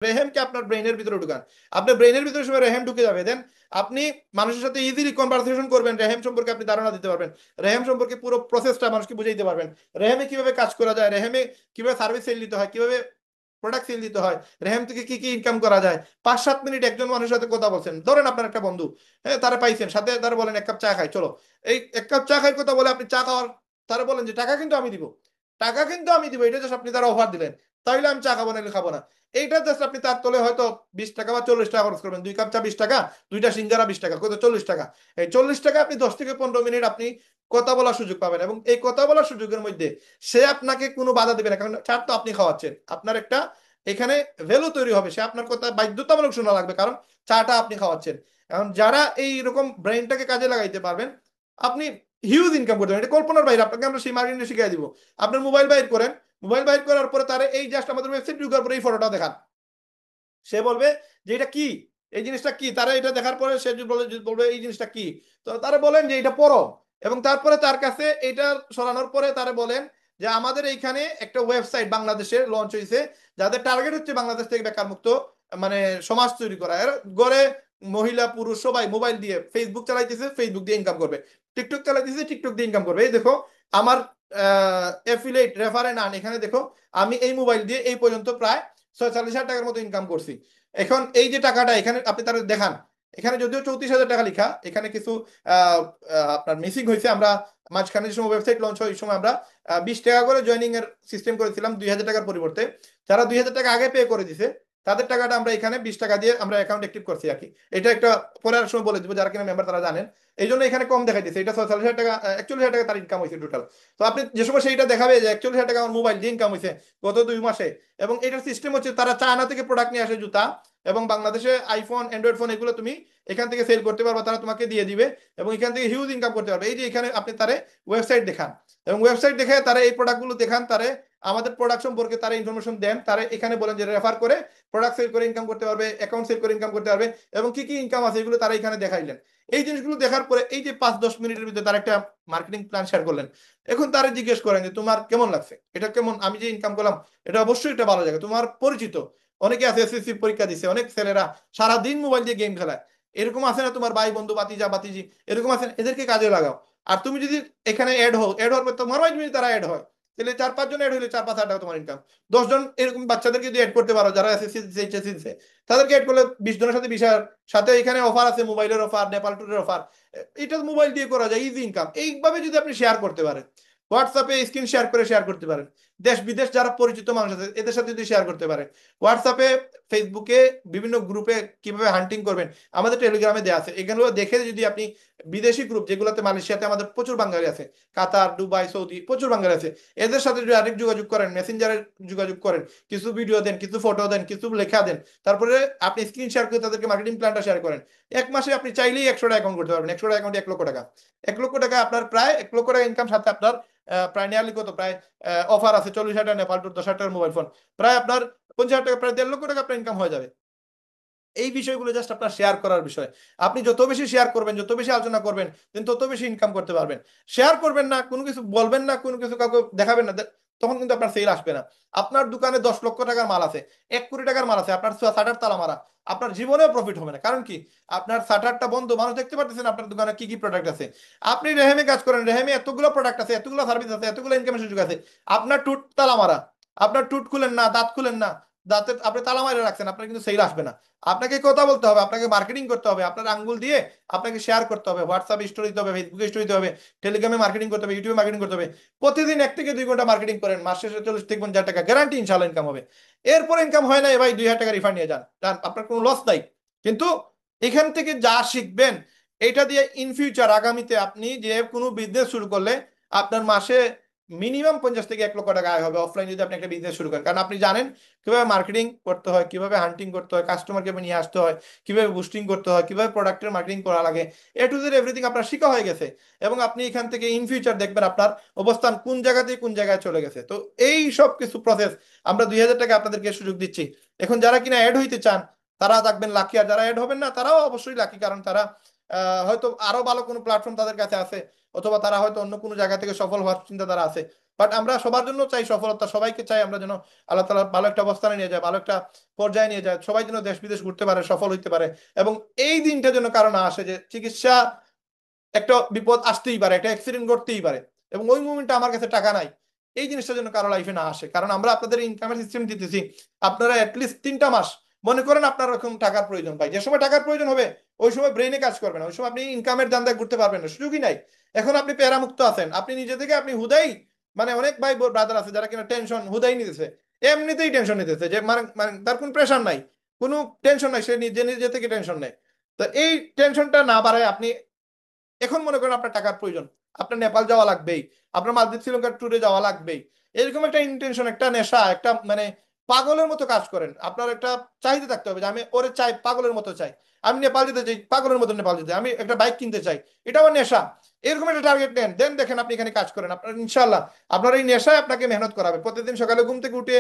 রেহেমকে আপনার ব্রেইনের ভিতরে ঢুকান। আপনার ব্রেইনের ভিতরে সময় রেহেম ঢুকে যাবে, দেন আপনি মানুষের সাথে ইজিলি কনভারসেশন করবেন, রেহেম সম্পর্কে আপনি ধারণা দিতে পারবেন, রেহেম সম্পর্কে পুরো প্রসেসটা মানুষকে বুঝাইতে পারবেন, রেহেমে কিভাবে কাজ করা যায়, রেহেমে কিভাবে সার্ভিস সেল দিতে হয়, কিভাবে প্রোডাক্ট সেল দিতে হয়, রেহেম থেকে কি কি ইনকাম করা যায়। 5-7 মিনিট একজন মানুষের সাথে কথা বলছেন, ধরেন আপনার একটা বন্ধু, হ্যাঁ, তারা পাইছেন, সাথে তারা বলেন এক কাপ চা খাই চলো। এই এক কাপ চা খাই কথা বলে আপনি চা খাওয়ার, তারা বলেন যে টাকা কিন্তু আমি দিব, টাকা কিন্তু আমি দিব, এটা জাস্ট আপনি তারা অফার দিলেন, তাইলে আমি চা খাবো না, খাবো না। এইটা জাস্ট আপনি তার তলে হয়তো 20 টাকা বা 40 টাকা খরচ করবেন, 2 কাপ চা 20 টাকা, দুইটা সিঙ্গারা 20 টাকা, কত 40 টাকা। এই 40 টাকা আপনি 10 থেকে 15 মিনিট আপনি কথা বলার সুযোগ পাবেন, এবং এই কথা বলার সুযোগের মধ্যে সে আপনাকে কোনো বাধা দেবে না, কারণ চা তো আপনি খাওয়াচ্ছেন, আপনার একটা এখানে ভ্যালু তৈরি হবে, সে আপনার কথা বাধ্যতামূলক শোনা লাগবে, কারণ চাটা আপনি খাওয়াচ্ছেন। এখন যারা এই রকম ব্রেইনটাকে কাজে লাগাইতে পারবেন, আপনি হিউজ ইনকাম করতে পারেন, এটা কল্পনার বাইরে, আপনাকে আমরা সেই মার্কেটিং শিখিয়ে দিব। আপনার মোবাইল বাইর করেন, মোবাইল বাইর করার পরে তারা এই জাস্ট আমাদের ওয়েবসাইট ঢুকার পরে এই ফটোটা দেখান, সে বলবে যে এটা কি, এই জিনিসটা কি, তারা এটা দেখার পরে সে যদি বলবে এই জিনিসটা কি, তো তারা বলেন যে এটা পড়ো, এবং তারপরে তার কাছে এটা সরানোর পরে তারা বলেন যে আমাদের এইখানে একটা ওয়েবসাইট বাংলাদেশে লঞ্চ হয়েছে, যাদের টার্গেট হচ্ছে বাংলাদেশ থেকে বেকার মুক্ত মানে সমাজ তৈরি করা, এর গড়ে মহিলা পুরুষ সবাই মোবাইল দিয়ে ফেসবুক চালাইতেছে, ফেসবুক দিয়ে ইনকাম করবে, টিকটক চালাইতেছে, টিকটক দিয়ে ইনকাম করবে। এই দেখো আমার এফিলিয়েট রেফারেন্স আন, এখানে দেখো আমি এই মোবাইল দিয়ে এই পর্যন্ত প্রায় 46,000 টাকার মতো ইনকাম করছি। এখন এই যে টাকাটা এখানে আপনি তারা দেখান, এখানে যদিও 34,000 টাকা লেখা, এখানে কিছু আপনার মিসিং হয়েছে। আমরা মাঝখানে যে সময় ওয়েবসাইট লঞ্চ হয় ওই সময় আমরা 20 টাকা করে জয়নিং এর সিস্টেম করেছিলাম 2,000 টাকার পরিবর্তে। যারা 2,000 টাকা আগে পে করে দিছে তাদের টাকাটা আমরা এখানে 20 টাকা দিয়ে আমরা অ্যাকাউন্ট অ্যাক্টিভ করছি আর কি। এটা একটা পরে আর সময় বলে দিব, যারা কিনা মেম্বার তারা জানেন। এই জন্য এখানে কম দেখা দিচ্ছে, এটা 46,000 টাকা, 41,000 টাকা তার ইনকাম হয়েছে টোটাল। তো আপনি যে সময় সেইটা দেখাবে যে 41,000 টাকা আমার মোবাইল দিয়ে ইনকাম হয়েছে গত 2 মাসে। এবং এটার সিস্টেম হচ্ছে তারা চায়না থেকে প্রোডাক্ট নিয়ে আসে জুতা, এবং বাংলাদেশে আইফোন অ্যান্ড্রয়েড ফোন এগুলো তুমি এখান থেকে সেল করতে পারবা, তারা তোমাকে দিয়ে দিবে, এবং এখান থেকে হিউজ ইনকাম করতে পারবে। এই যে এখানে আপনি তারে ওয়েবসাইট দেখান, এবং ওয়েবসাইট দেখে তারা এই প্রোডাক্টগুলো দেখান, তারে আমাদের প্রোডাক্ট সম্পর্কে তারা ইনফরমেশন দেন, তারা এখানে বলেন যে রেফার করে প্রোডাক্ট সেল করে ইনকাম করতে পারবে, অ্যাকাউন্ট সেল করে ইনকাম করতে পারবে, এবং কি কি ইনকাম আছে এগুলো তারা এখানে দেখাইলেন। এই জিনিসগুলো দেখার পরে এই যে 5-10 মিনিটের ভিতরে তারা একটা মার্কেটিং প্ল্যান শেয়ার করলেন। এখন তারা জিজ্ঞেস করেন যে তোমার কেমন লাগছে, এটা কেমন, আমি যে ইনকাম করলাম এটা অবশ্যই একটা ভালো জায়গা, তোমার পরিচিত অনেকে আছে এসএসসি পরীক্ষা দিছে, অনেক ছেলেরা সারাদিন মোবাইল দিয়ে গেম খেলায়, এরকম আছে না তোমার ভাই বন্ধু বাতিজা বাতিজি, এরকম আছে না? এদেরকে কাজে লাগাও। আর তুমি যদি এখানে অ্যাড হও, অ্যাড হওয়ার পর তোমার ওয়াইজ যদি তারা অ্যাড হয়, তাহলে 4-5 জন অ্যাড হলে 4-5 হাজার টাকা তোমার ইনকাম। 10 জন এরকম বাচ্চাদেরকে যদি অ্যাড করতে পারো যারা এসএসসি এইচএসসি দিছে, তাদেরকে অ্যাড করলে 20 জনের সাথে 20,000, সাথে এখানে অফার আছে, মোবাইলের অফার, নেপাল ট্যুরের অফার, এটা মোবাইল দিয়ে করা যায়, ইজি ইনকাম। এইভাবে যদি আপনি শেয়ার করতে পারেন, হোয়াটসঅ্যাপে স্ক্রিন শেয়ার করে শেয়ার করতে পারেন, দেশ বিদেশ যারা পরিচিত মানুষ আছে এদের সাথে যদি শেয়ার করতে পারেন, হোয়াটসঅ্যাপে ফেসবুকে বিভিন্ন গ্রুপে কিভাবে হান্টিং করবেন আমাদের টেলিগ্রামে দেওয়া আছে, এগুলো দেখে যদি আপনি বিদেশি গ্রুপ যেগুলোতে মালয়েশিয়াতে আমাদের প্রচুর বাঙালি আছে, কাতার দুবাই সৌদি প্রচুর বাঙালি আছে, এদের সাথে যদি আরেক যোগাযোগ করেন, মেসেঞ্জারে যোগাযোগ করেন, কিছু ভিডিও দেন, কিছু ফটো দেন, কিছু লেখা দেন, তারপরে আপনি স্ক্রিন শেয়ার করে তাদেরকে মার্কেটিং প্ল্যানটা শেয়ার করেন, 1 মাসে আপনি চাইলেই 100টা অ্যাকাউন্ট করতে পারবেন। 100টা অ্যাকাউন্টে 1 লক্ষ টাকা, 1 লক্ষ টাকা আপনার প্রায় 1 লক্ষ টাকা ইনকাম, সাথে আপনার প্রায় নিয়ারলি কত, প্রায় অফার আছে 40,000 টাকা নেপাল টুর, 10,000 টাকার মোবাইল ফোন, প্রায় আপনার 50,000 টাকা, প্রায় 1.5 লক্ষ টাকা আপনার ইনকাম হয়ে যাবে। এই বিষয়গুলো জাস্ট আপনার শেয়ার করার বিষয়। আপনি যত বেশি শেয়ার করবেন, যত বেশি আলোচনা করবেন, দেন তত বেশি ইনকাম করতে পারবেন। শেয়ার করবেন না, কোনো কিছু বলবেন না, কোনো কিছু কাউকে দেখাবেন না, তখন কিন্তু আপনার সেল আসবে না। আপনার দোকানে 10 লক্ষ টাকার মাল আছে, 1 কোটি টাকার মাল আছে, আপনার শাটার তালা মারা, আপনার জীবনেও প্রফিট হবে না। কারণ কি, আপনার শাটারটা বন্ধ, মানুষ দেখতে পারতেছেন আপনার দোকানে কি কি প্রোডাক্ট আছে। আপনি রেহেমে কাজ করেন, রেহেমে এতগুলো প্রোডাক্ট আছে, এতগুলো সার্ভিস আছে, এতগুলো ইনকামের সুযোগ আছে, আপনার টুট তালা মারা, আপনার টুট খুলেন না, দাঁত খুলেন না, দাঁতে আপনি তালা মারে রাখছেন, আপনার কিন্তু সেল আসবে না। আপনাকে কথা বলতে হবে, আপনাকে মার্কেটিং করতে হবে, আপনার আঙ্গুল দিয়ে আপনাকে শেয়ার করতে হবে, হোয়াটসঅ্যাপ স্টোরি দিতে হবে, ফেসবুকে স্টোরি দিতে হবে, টেলিগ্রামে মার্কেটিং করতে হবে, ইউটিউবে মার্কেটিং করতে হবে। প্রতিদিন 1 থেকে 2 ঘন্টা মার্কেটিং করেন, মাস শেষে 40 থেকে 50 টাকা গ্যারান্টি ইনশাল্লাহ ইনকাম হবে। এরপর ইনকাম হয় না ভাই, 2,000 টাকা রিফান্ড নিয়ে যান যান, আপনার কোনো লস নাই। কিন্তু এখান থেকে যা শিখবেন, এটা দিয়ে ইন ফিউচার আগামীতে আপনি যে কোনো বিজনেস শুরু করলে আপনার মাসে মিনিমাম 50 থেকে 1 লক্ষ টাকা আয় হবে, অফলাইন যদি আপনি একটা বিজনেস শুরু করেন। কারণ আপনি জানেন কিভাবে মার্কেটিং করতে হয়, কিভাবে হান্টিং করতে হয়, কাস্টমার কিভাবে নিয়ে আসতে হয়, কিভাবে বুস্টিং করতে হয়, কিভাবে প্রোডাক্টের মার্কেটিং করা লাগে, এ টু জেড এভরিথিং আপনার শেখা হয়ে গেছে। এবং আপনি এখান থেকে ইন ফিউচার দেখবেন আপনার অবস্থান কোন জায়গা থেকে কোন জায়গায় চলে গেছে। তো এই সব কিছু প্রসেস আমরা 2,000 টাকা আপনাদেরকে সুযোগ দিচ্ছি। এখন যারা কিনা অ্যাড হইতে চান তারা থাকবেন লাকি, আর যারা অ্যাড হবেন না তারাও অবশ্যই লাকি, কারণ তারা হয়তো আরো ভালো কোনো প্ল্যাটফর্ম তাদের কাছে আছে, অথবা তারা হয়তো অন্য কোনো জায়গা থেকে সফল হওয়ার চিন্তা তারা আছে। বাট আমরা সবার জন্য চাই সফলতা, সবাইকে চাই আমরা যেন আল্লাহ তাআলা ভালো একটা অবস্থানে নিয়ে যায়, ভালো একটা পর্যায়ে নিয়ে যায়, সবাই যেন দেশ বিদেশ ঘুরতে পারে, সফল হইতে পারে। এবং এই দিনটা যেন কারণ আসে যে চিকিৎসা একটা বিপদ আসতেই পারে, একটা অ্যাক্সিডেন্ট ঘটতেই পারে, এবং ওই মুমেন্টে আমার কাছে টাকা নাই, এই জিনিসটা যেন কারো লাইফে না আসে। কারণ আমরা আপনাদের ইনকামের সিস্টেম দিতেছি, আপনারা অ্যাটলিস্ট 3টা মাস মনে করেন আপনার এরকম টাকার প্রয়োজন ভাই, যে সময় টাকার প্রয়োজন হবে ওই সময় ব্রেনে কাজ করবে না, ওই সময় আপনি ইনকামের ধান্দায় ঘুরতে পারবেন না, সুযোগই নাই। এখন আপনি প্যারামুক্ত আছেন, আপনি নিজে থেকে আপনি হুদাই, মানে অনেক ভাই ব্রাদার আছে যারা কিনা টেনশন হুদাই নিতেছে, এমনিতেই টেনশন নিতেছে, যে মানে মানে তার কোনো প্রেশার নাই, কোনো টেনশন নাই, সে নিজে নিজে থেকে টেনশন নেয়। তো এই টেনশনটা না বাড়ায় আপনি এখন মনে করেন আপনার টাকার প্রয়োজন, আপনার নেপাল যাওয়া লাগবেই, আপনার মালদ্বীপ শ্রীলঙ্কার ট্যুরে যাওয়া লাগবেই, এরকম একটা ইন্টেনশন, একটা নেশা, একটা মানে পাগলের মতো কাজ করেন, আপনার একটা চাহিদা থাকতে হবে যে আমি ওরে চাই, পাগলের মতো চাই, আমি নেপাল যেতে চাই, পাগলের মতো নেপাল যেতে, আমি একটা বাইক কিনতে চাই, এটা আমার নেশা, এরকম একটা টার্গেট নেন, দেন দেখেন আপনি এখানে কাজ করেন, আপনার ইনশাল্লাহ আপনার এই নেশায় আপনাকে মেহনত করাবে। প্রতিদিন সকালে ঘুম থেকে উঠে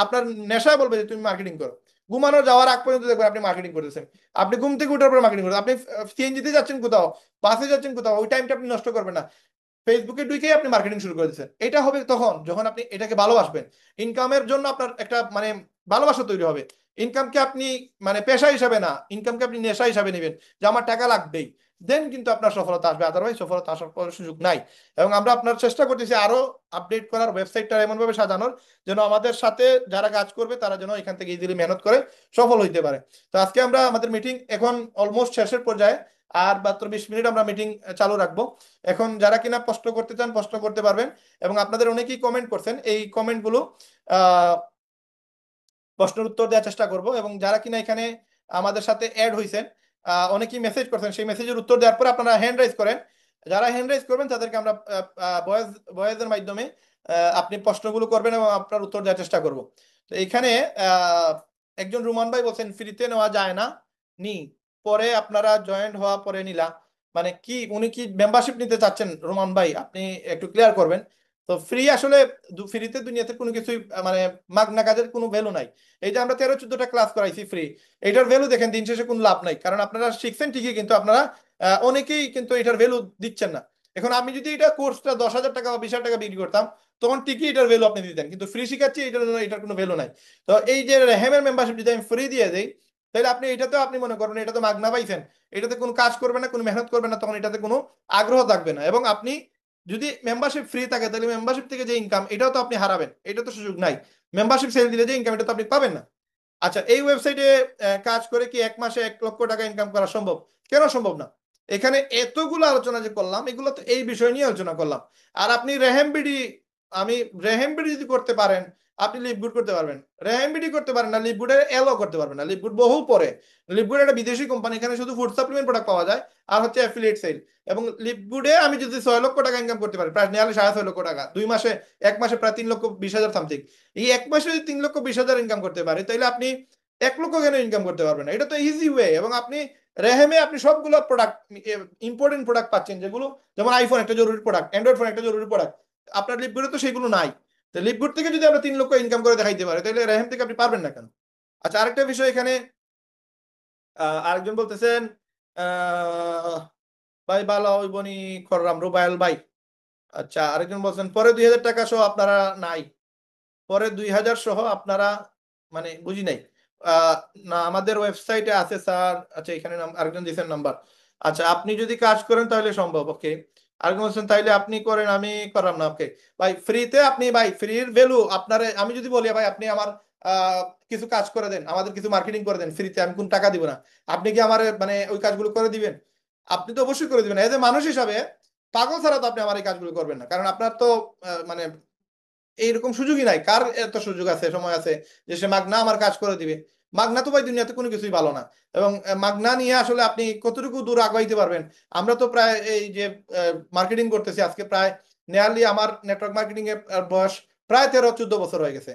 আপনার নেশায় বলবে যে তুমি মার্কেটিং করো, ঘুমানো যাওয়ার আগ পর্যন্ত দেখবেন আপনি মার্কেটিং করতেছেন, আপনি ঘুম থেকে উঠার পর মার্কেটিং করতেছেন, আপনি সিএনজিতে যাচ্ছেন কোথাও, বাসে যাচ্ছেন কোথাও, ওই টাইমটা আপনি নষ্ট করবেন না, ফেসবুকে ঢুকেই আপনি মার্কেটিং শুরু করে দিচ্ছেন। এটা হবে তখন যখন আপনি এটাকে ভালোবাসবেন, ইনকামের জন্য আপনার একটা মানে ভালোবাসা তৈরি হবে। ইনকামকে আপনি মানে পেশা হিসাবে না, ইনকামকে আপনি নেশা হিসাবে নেবেন, যে আমার টাকা লাগবেই, দেন কিন্তু আপনার সফলতা আসবে, আদারওয়াইজ সফলতা আসার কোনো সুযোগ নাই। এবং আমরা আপনার চেষ্টা করতেছি আরো আপডেট করার, ওয়েবসাইটটা এমন ভাবে সাজানোর যেন আমাদের সাথে যারা কাজ করবে তারা যেন এখান থেকে ইজিলি মেহনত করে সফল হইতে পারে। তো আজকে আমরা আমাদের মিটিং এখন অলমোস্ট শেষের পর্যায়ে, আর মাত্র 20 মিনিট আমরা মিটিং চালু রাখবো। এখন যারা কিনা প্রশ্ন করতে চান প্রশ্ন করতে পারবেন, এবং আপনাদের অনেকেই কমেন্ট করছেন, এই কমেন্টগুলো আহ প্রশ্নের উত্তর দেওয়ার চেষ্টা করব। এবং যারা কিনা এখানে আমাদের সাথে অ্যাড হয়েছেন, অনেকেই মেসেজ করছেন, সেই মেসেজের উত্তর দেওয়ার পর আপনারা হ্যান্ড রাইজ করেন, যারা হ্যান্ড রাইজ করবেন তাদেরকে আমরা ভয়েস ভয়েসের মাধ্যমে আপনি প্রশ্নগুলো করবেন এবং আপনার উত্তর দেওয়ার চেষ্টা করব। তো এইখানে আহ, একজন রুমান ভাই বলছেন ফ্রিতে নেওয়া যায় না নি, পরে আপনারা জয়েন্ট হওয়া পরে নিলা, মানে কি উনি কি মেম্বারশিপ নিতে চাচ্ছেন রুমান ভাই, আপনি একটু ক্লিয়ার করবেন। তো ফ্রি আসলে ফ্রিতে দুনিয়াতে কোনো কিছুই মানে মাগনা কাজের কোনো ভ্যালু নাই। এই যে আমরা 13-14টা ক্লাস করাইছি ফ্রি, এটার ভ্যালু দেখেন দিন শেষে কোনো লাভ নাই, কারণ আপনারা শিখছেন ঠিকই কিন্তু আপনারা অনেকেই কিন্তু এটার ভ্যালু দিচ্ছেন না। এখন আমি যদি এটা কোর্সটা 10,000 টাকা বা 20,000 টাকা বিক্রি করতাম, তখন ঠিকই এটার ভ্যালু আপনি দিতেন, কিন্তু ফ্রি শিখাচ্ছি এটার জন্য এটার কোনো ভ্যালু নাই। তো এই যে রেহেমের মেম্বারশিপ যদি আমি ফ্রি দিয়ে দিই, তাহলে আপনি এটাতেও আপনি মনে করবেন এটা তো মাগনা পাইছেন, এটাতে কোনো কাজ করবেন না, কোনো মেহনত করবেন না, তখন এটাতে কোনো আগ্রহ থাকবে না। এবং আপনি যদি মেম্বারশিপ ফ্রি থাকে তাহলে মেম্বারশিপ থেকে যে ইনকাম এটাও তো আপনি হারাবেন, এটা তো সুযোগ নাই। মেম্বারশিপ সেল দিলে যে ইনকাম এটা তো আপনি পাবেন না। আচ্ছা, এই ওয়েবসাইটে কাজ করে কি 1 মাসে 1 লক্ষ টাকা ইনকাম করা সম্ভব? কেন সম্ভব না? এখানে এতগুলো আলোচনা যে করলাম এগুলো তো এই বিষয় নিয়ে আলোচনা করলাম। আর আপনি রেহেমবিডি, আমি রেহেমবিডি যদি করতে পারেন আপনি লিভগুড করতে পারবেন, রেহেমবিডি করতে পারেন না, লিভগুডের এলও করতে পারবেন না, লিভগুড বহু পরে, লিভগুড একটা বিদেশি কোম্পানি, এখানে শুধু ফুড সাপ্লিমেন্ট প্রোডাক্ট পাওয়া যায় আর হচ্ছে অ্যাফিলিয়েট সেল। এবং লিভগুডে আমি যদি 6 লক্ষ টাকা ইনকাম করতে পারি, প্রায় নেহালি 6.5 লক্ষ টাকা 2 মাসে, 1 মাসে প্রায় 3,20,000 সামথিং, এই 1 মাসে যদি 3,20,000 ইনকাম করতে পারে তাহলে আপনি 1 লক্ষ কেন ইনকাম করতে পারবেন না? এটা তো ইজি ওয়ে। এবং আপনি রেহেমে আপনি সবগুলো প্রোডাক্ট, ইম্পর্টেন্ট প্রোডাক্ট পাচ্ছেন, যেগুলো যেমন আইফোন একটা জরুরি প্রোডাক্ট, অ্যান্ড্রয়েড ফোন একটা জরুরি প্রোডাক্ট, আপনার লিপগুডে তো সেগুলো নাই। তো লিপগুড থেকে যদি আমরা 3 লক্ষ ইনকাম করে দেখাইতে পারি তাহলে রেহেম থেকে আপনি পারবেন না কেন? আচ্ছা, আরেকটা বিষয় এখানে আরেকজন বলতেছেন আহ ভাই ভালো হইবনি খররাম রুবায়েল ভাই। আচ্ছা, আরেকজন বলছেন পরে 2,000 টাকা সহ আপনারা নাই, পরে 2,000 সহ আপনারা মানে বুঝি নাই। আহ, না আমাদের ওয়েবসাইটে আছে স্যার। আচ্ছা, এখানে আরেকজন দিয়েছেন নাম্বার। আচ্ছা, আপনি যদি কাজ করেন তাহলে সম্ভব, ওকে। আরেকজন বলছেন তাইলে আপনি করেন আমি করাম না, ওকে। ভাই ফ্রিতে আপনি, ভাই ফ্রির ভ্যালু আপনার, আমি যদি বলি ভাই আপনি আমার আহ, কিছু কাজ করে দেন, আমাদের কিছু মার্কেটিং করে দেন ফ্রিতে, আমি কোন টাকা দিব না, আপনি কি আমার মানে ওই কাজগুলো করে দিবেন? আপনি তো অবশ্যই করে দিবেন, এজ এ মানুষ হিসাবে। পাগল ছাড়া তো আপনি আমার এই কাজগুলো করবেন না, কারণ আপনার তো মানে এইরকম সুযোগই নাই। কার এত সুযোগ আছে, সময় আছে যে সে মাগনা আমার কাজ করে দিবে? মাগনা তো ভাই দুনিয়াতে কোনো কিছুই ভালো না। এবং মাগনা নিয়ে আসলে আপনি কতটুকু দূর আগাইতে পারবেন? আমরা তো প্রায় এই যে মার্কেটিং করতেছি আজকে প্রায় নিয়ারলি আমার নেটওয়ার্ক মার্কেটিং এর বয়স প্রায় 13-14 বছর হয়ে গেছে।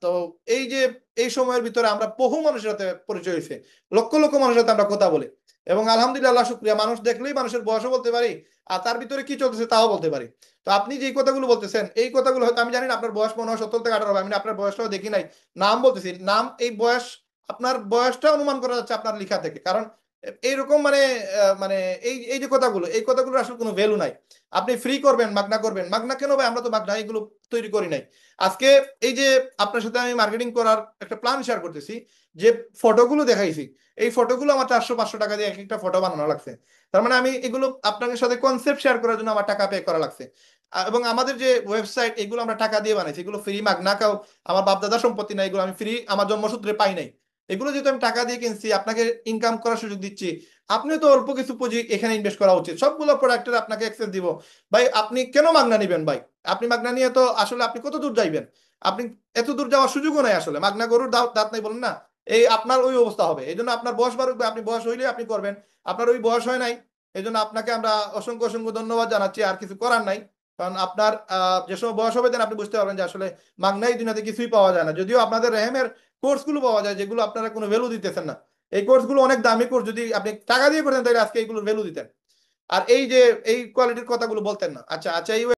তো এই যে এই সময়ের ভিতরে আমরা বহু মানুষের সাথে পরিচয় হয়েছে, লক্ষ লক্ষ মানুষের সাথে আমরা কথা বলি, এবং আলহামদুলিল্লাহ শুক্রিয়া, মানুষ দেখলেই মানুষের বয়সও বলতে পারি আর তার ভিতরে কি চলতেছে তাও বলতে পারি। তো আপনি যে কথাগুলো বলতেছেন এই কথাগুলো হয়তো আমি জানি না, আপনার বয়স মনে হয় 17 থেকে 18 হবে, আমি আপনার বয়সটাও দেখি নাই, নাম বলতেছি নাম, এই বয়স আপনার বয়সটা অনুমান করা যাচ্ছে আপনার লেখা থেকে, কারণ এইরকম মানে মানে এই এই যে কথাগুলো, এই কথাগুলো আসলে কোনো ভ্যালু নাই। আপনি ফ্রি করবেন, মাগনা করবেন, মাগনা কেন ভাই? আমরা তো মাগনা এগুলো তৈরি করি নাই। আজকে এই যে আপনার সাথে আমি মার্কেটিং করার একটা প্ল্যান শেয়ার করতেছি, যে ফটোগুলো দেখাইছি, এই ফটোগুলো আমার 400-500 টাকা দিয়ে এক একটা ফটো বানানো লাগছে। তার মানে আমি এগুলো আপনাদের সাথে কনসেপ্ট শেয়ার করার জন্য আমার টাকা পে করা লাগছে। এবং আমাদের যে ওয়েবসাইট, এগুলো আমরা টাকা দিয়ে বানাইছি, এগুলো ফ্রি মাগনা কাও আমার বাপ দাদা সম্পত্তি না, এগুলো আমি ফ্রি আমার জন্মসূত্রে পাই নাই। এগুলো যেহেতু আমি টাকা দিয়ে কিনছি, আপনাকে ইনকাম করার সুযোগ দিচ্ছি, আপনি তো অল্প কিছু পুঁজি এখানে ইনভেস্ট করা উচিত। সবগুলো প্রোডাক্টের আপনাকে অ্যাক্সেস দিব ভাই, আপনি কেন মাগনা নিবেন ভাই? আপনি মাগনা নিয়ে তো আসলে আপনি কত দূর যাইবেন? আপনি এত দূর যাওয়ার সুযোগও নাই আসলে। মাগনা গরুর দাঁত দাঁত নাই বলেন না, এই আপনার ওই অবস্থা হবে। এই জন্য আপনার বয়স বাড়ুক, আপনি বয়স হইলে আপনি করবেন, আপনার ওই বয়স হয় নাই। এই জন্য আপনাকে আমরা অসংখ্য অসংখ্য ধন্যবাদ জানাচ্ছি, আর কিছু করার নাই। কারণ আপনার যে সময় বয়স হবে দেন আপনি বুঝতে পারবেন যে আসলে মাগনাই দুনিয়াতে কিছুই পাওয়া যায় না। যদিও আপনাদের রেহেমের কোর্সগুলো পাওয়া যায় যেগুলো আপনারা কোনো ভ্যালু দিতেছেন না, এই কোর্সগুলো অনেক দামি কোর্স, যদি আপনি টাকা দিয়ে করতেন তাহলে আজকে এইগুলোর ভ্যালু দিতেন। আর এই যে এই কোয়ালিটির কথাগুলো বলতেন না। আচ্ছা আচ্ছা, এই